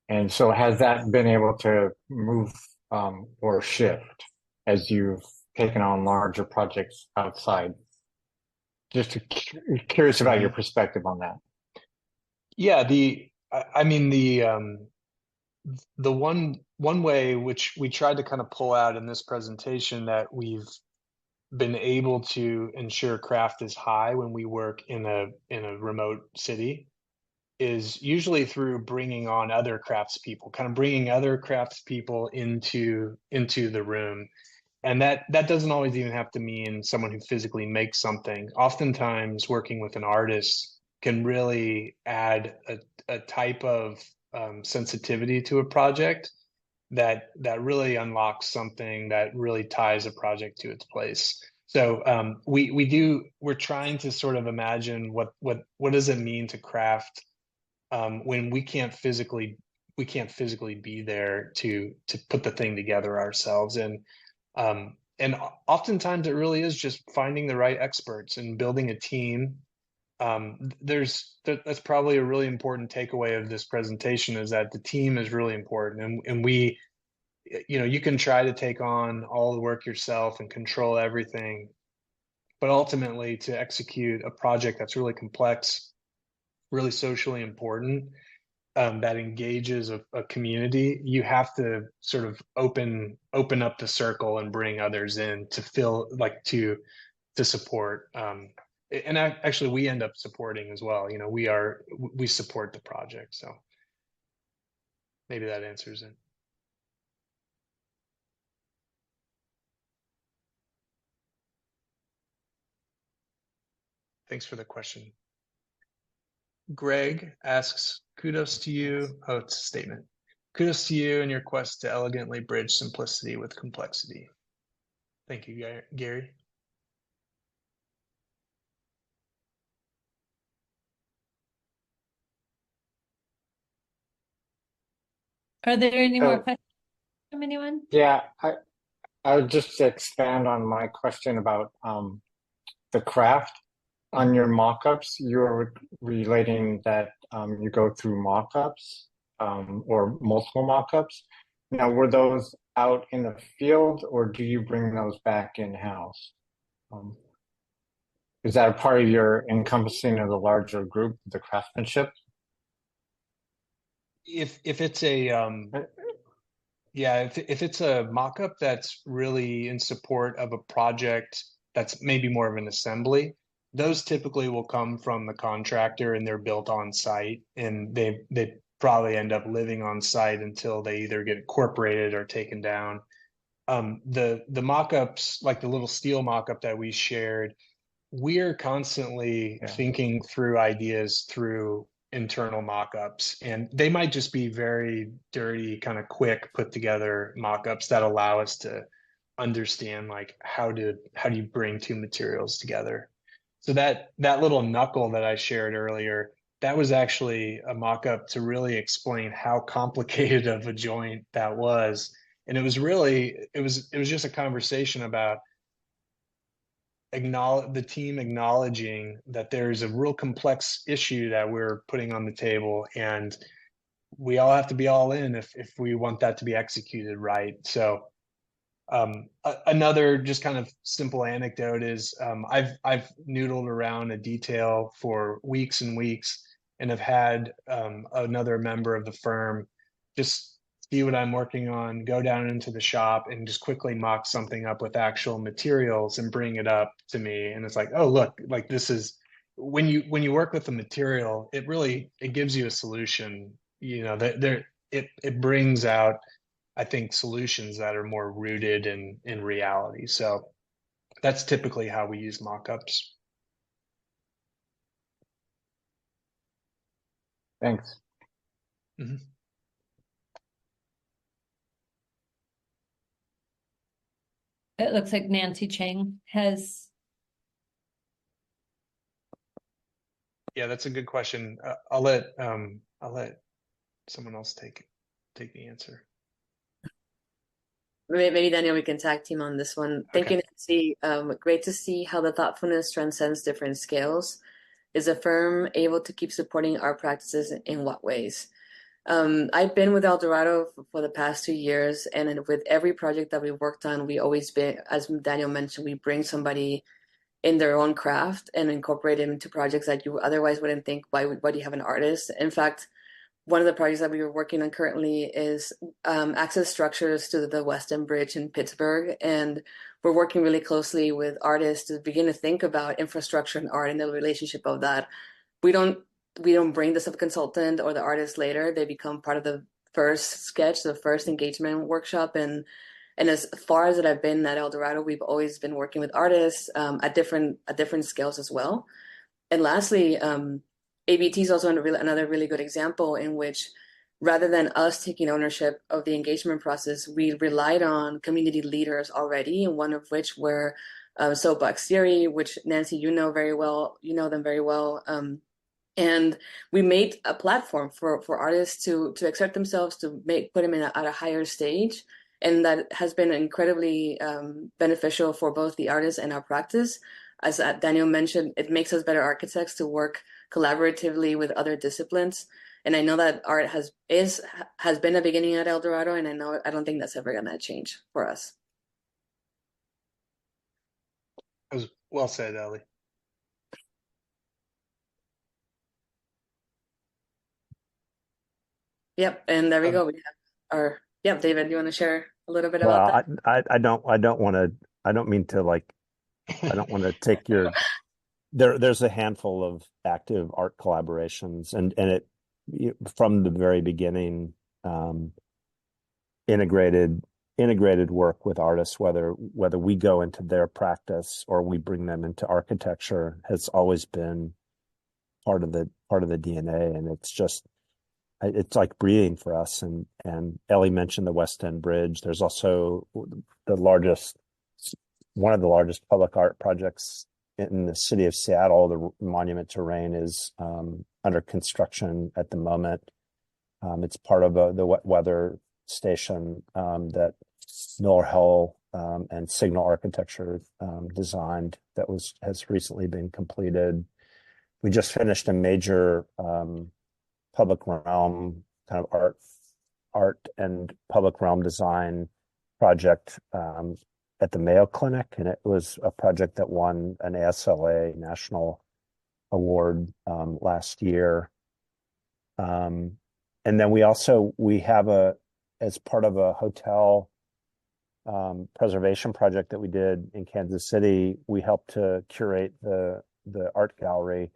Speaker 7: And so has that been able to move, or shift as you've taken on larger projects outside? Just curious about your perspective on that.
Speaker 2: Yeah, I mean the one way which we tried to kind of pull out in this presentation that we've been able to ensure craft is high when we work in a remote city is usually through bringing on other craftspeople, kind of bringing other craftspeople into the room. And that doesn't always even have to mean someone who physically makes something. Oftentimes working with an artist can really add a type of sensitivity to a project that really unlocks something that really ties a project to its place. So we're trying to sort of imagine what does it mean to craft when we can't physically be there to put the thing together ourselves. And oftentimes it really is just finding the right experts and building a team. That's probably a really important takeaway of this presentation, is that the team is really important. And we, you can try to take on all the work yourself and control everything, but ultimately to execute a project that's really complex, really socially important, that engages a community, you have to sort of open up the circle and bring others in to feel like to support. And actually we end up supporting as well. We support the project. So maybe that answers it. Thanks for the question. Greg asks, kudos to you. Oh, it's a statement. Kudos to you in your quest to elegantly bridge simplicity with complexity. Thank you, Gary.
Speaker 5: Are there any more questions from anyone?
Speaker 7: Yeah, I would just expand on my question about the craft. On your mock-ups, you're relating that you go through mock-ups or multiple mock-ups. Now, were those out in the field, or do you bring those back in-house? Is that a part of your encompassing of the larger group, the craftsmanship?
Speaker 2: If it's a if it's a mock-up that's really in support of a project that's maybe more of an assembly, those typically will come from the contractor and they're built on site, and they probably end up living on site until they either get incorporated or taken down. The mock-ups, like the little steel mock-up that we shared, we're constantly thinking through ideas through internal mock-ups, and they might just be very dirty, kind of quick put together mock-ups that allow us to understand like how do you bring two materials together. So that little knuckle that I shared earlier, that was actually a mock-up to really explain how complicated of a joint that was. And it was just a conversation about the team acknowledging that there's a real complex issue that we're putting on the table, and we all have to be all in if we want that to be executed right. So another just kind of simple anecdote is I've noodled around a detail for weeks and weeks, and have had another member of the firm just see what I'm working on, go down into the shop and just quickly mock something up with actual materials and bring it up to me. And it's like, oh, look, like this is when you work with the material, it gives you a solution. There it brings out, I think, solutions that are more rooted in reality. So that's typically how we use mock-ups.
Speaker 7: Thanks.
Speaker 2: Mm-hmm.
Speaker 5: It looks like Nancy Chang has.
Speaker 2: Yeah, that's a good question. I'll let someone else take the answer.
Speaker 3: Maybe Daniel, we can tag team on this one. Thank
Speaker 2: Okay.
Speaker 3: you, Nancy. Great to see how the thoughtfulness transcends different scales. Is a firm able to keep supporting our practices in what ways? I've been with Dorado for the past 2 years, and with every project that we worked on, we always been, as Daniel mentioned, we bring somebody in their own craft and incorporate them into projects that you otherwise wouldn't think, why do you have an artist? In fact, one of the projects that we are working on currently is access structures to the West End Bridge in Pittsburgh. And we're working really closely with artists to begin to think about infrastructure and art and the relationship of that. We don't bring the subconsultant or the artist later. They become part of the first sketch, the first engagement workshop. And as far as that I've been at Dorado, we've always been working with artists at different scales as well. And lastly, ABT is also another really good example in which, rather than us taking ownership of the engagement process, we relied on community leaders already, and one of which were Soapbox Theory, which Nancy, you know very well, you know them very well. And we made a platform for artists to exert themselves, to put them at a higher stage. And that has been incredibly beneficial for both the artists and our practice. As Daniel mentioned, it makes us better architects to work collaboratively with other disciplines. And I know that art has been a beginning at Dorado, and I don't think that's ever gonna change for us.
Speaker 2: That was well said, Ellie.
Speaker 3: Yep, and there we go. We have our David, do you want to share a little bit about that?
Speaker 6: Well, I don't want to. I don't mean to like. I don't want to take your. There's a handful of active art collaborations, and it from the very beginning, integrated work with artists, whether we go into their practice or we bring them into architecture, has always been part of the DNA, and it's like breathing for us. And Ellie mentioned the West End Bridge. There's also one of the largest public art projects in the city of Seattle. The Monument to Rain is under construction at the moment. It's part of the wet weather station that Miller Hull and Signal Architecture designed, that has recently been completed. We just finished a major public realm kind of art and public realm design project at the Mayo Clinic, and it was a project that won an ASLA national award last year. And then we have as part of a hotel preservation project that we did in Kansas City, we helped to curate the art gallery,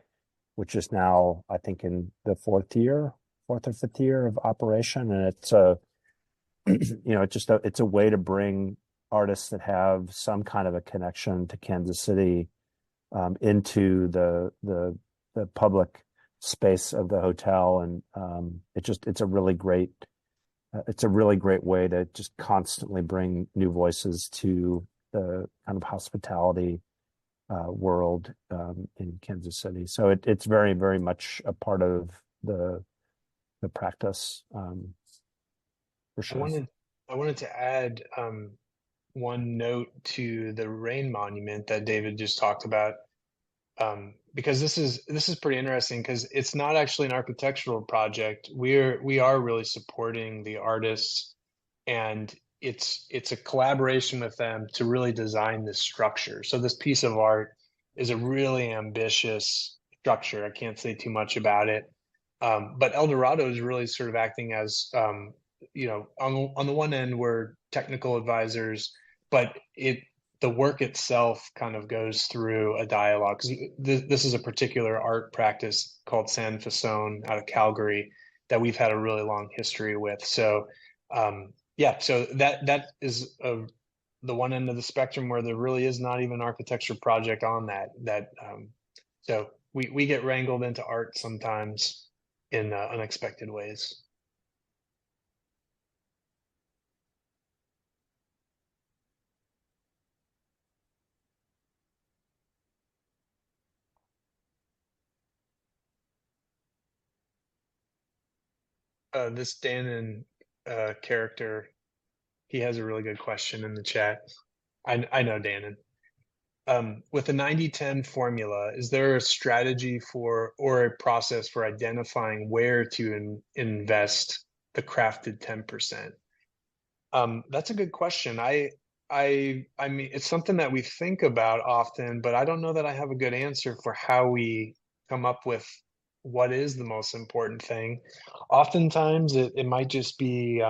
Speaker 6: which is now, I think, in the fourth or fifth year of operation. And it's it's a way to bring artists that have some kind of a connection to Kansas City into the public space of the hotel. And it's a really great way to just constantly bring new voices to the kind of hospitality world in Kansas City. So it's very, very much a part of the practice, for sure.
Speaker 2: I wanted to add one note to the rain monument that David just talked about, because this is pretty interesting, because it's not actually an architectural project. We are really supporting the artists, and it's a collaboration with them to really design this structure. So this piece of art is a really ambitious structure. I can't say too much about it, but Dorado is really sort of acting as on the one end, we're technical advisors, but the work itself kind of goes through a dialogue. This is a particular art practice called San Fasone out of Calgary, that we've had a really long history with. So yeah, so that is the one end of the spectrum where there really is not even an architecture project on that. So we get wrangled into art sometimes in unexpected ways. This Dan character, he has a really good question in the chat. I know Dannon. With the 90-10 formula, is there a strategy for or a process for identifying where to invest the crafted 10%? That's a good question. I mean, it's something that we think about often, but I don't know that I have a good answer for how we come up with what is the most important thing. Oftentimes, it might just be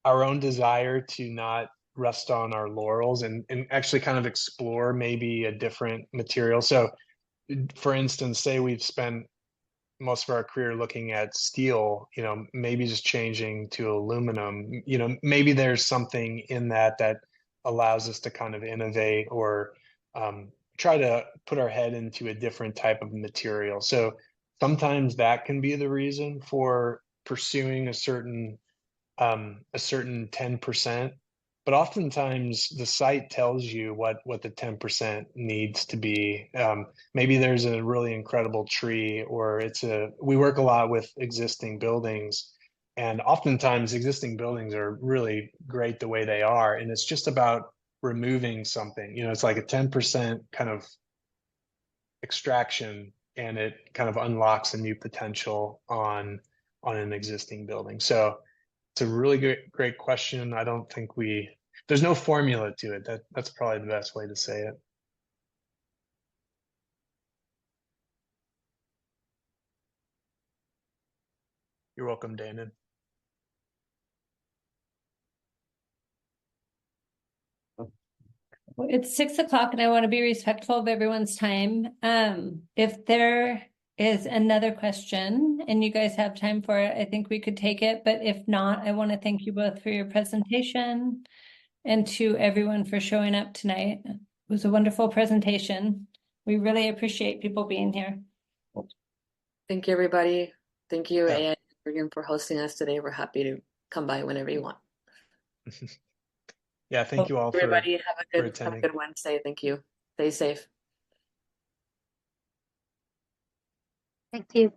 Speaker 2: our own desire to not rest on our laurels and actually kind of explore maybe a different material. So, for instance, say we've spent most of our career looking at steel, you know, maybe just changing to aluminum, you know, maybe there's something in that allows us to kind of innovate or try to put our head into a different type of material. So sometimes that can be the reason for pursuing a certain 10%, but oftentimes the site tells you what the 10% needs to be. Maybe there's a really incredible tree, or we work a lot with existing buildings, and oftentimes existing buildings are really great the way they are, and it's just about removing something. You know, it's like a 10% kind of extraction, and it kind of unlocks a new potential on an existing building. So it's a really great question. I don't think there's no formula to it. That's probably the best way to say it. You're welcome, Danon.
Speaker 5: It's 6 o'clock and I want to be respectful of everyone's time. If there is another question and you guys have time for it, I think we could take it. But if not, I want to thank you both for your presentation and to everyone for showing up tonight. It was a wonderful presentation. We really appreciate people being here.
Speaker 3: Thank you, everybody. Thank you,
Speaker 2: Yeah.
Speaker 3: AIA, again, for hosting us today. We're happy to come by whenever you want.
Speaker 2: Yeah, thank you all
Speaker 3: Everybody, have a
Speaker 2: attending.
Speaker 3: good Wednesday. Thank you. Stay safe.
Speaker 1: Thank you.